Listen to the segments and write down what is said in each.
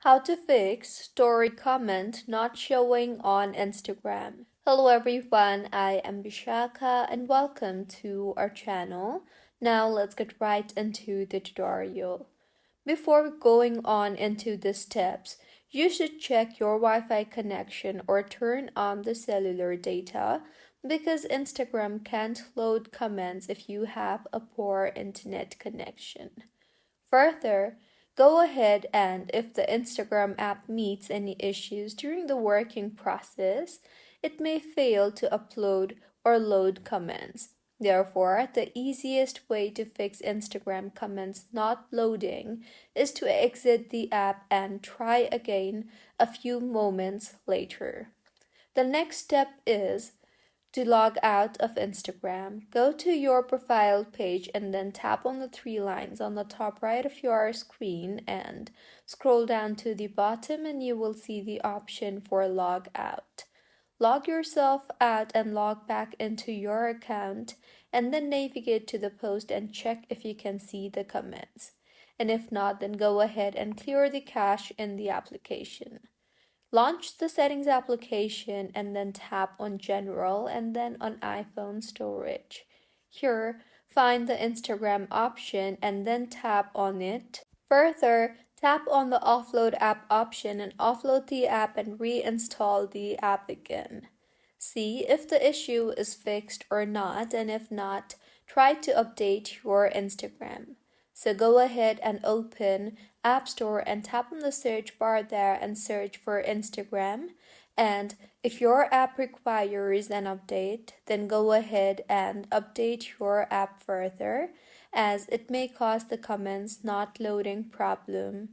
How to fix story comment not showing on Instagram. Hello everyone, I am Bishaka and welcome to our channel. Now let's get right into the tutorial. Before going on into the steps, you should check your Wi-Fi connection or turn on the cellular data because Instagram can't load comments if you have a poor internet connection. Further, go ahead and if the Instagram app meets any issues during the working process, it may fail to upload or load comments. Therefore, the easiest way to fix Instagram comments not loading is to exit the app and try again a few moments later. The next step is to log out of Instagram, go to your profile page and then tap on the three lines on the top right of your screen and scroll down to the bottom and you will see the option for log out. Log yourself out and log back into your account and then navigate to the post and check if you can see the comments. And if not, then go ahead and clear the cache in the application. Launch the settings application and then tap on general and then on iPhone storage. Here, find the Instagram option and then tap on it. Further, tap on the offload app option and offload the app and reinstall the app again. See if the issue is fixed or not, and if not, try to update your Instagram. So go ahead and open App Store and tap on the search bar there and search for Instagram. And if your app requires an update, then go ahead and update your app further, as it may cause the comments not loading problem.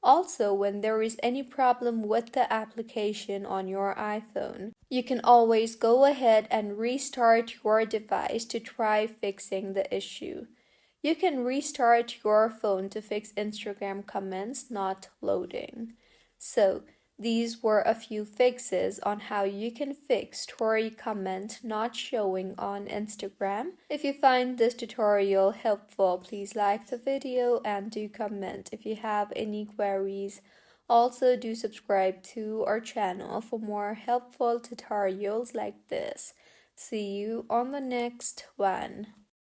Also, when there is any problem with the application on your iPhone, you can always go ahead and restart your device to try fixing the issue. You can restart your phone to fix Instagram comments not loading. So, these were a few fixes on how you can fix story comment not showing on Instagram. If you find this tutorial helpful, please like the video and do comment if you have any queries. Also, do subscribe to our channel for more helpful tutorials like this. See you on the next one.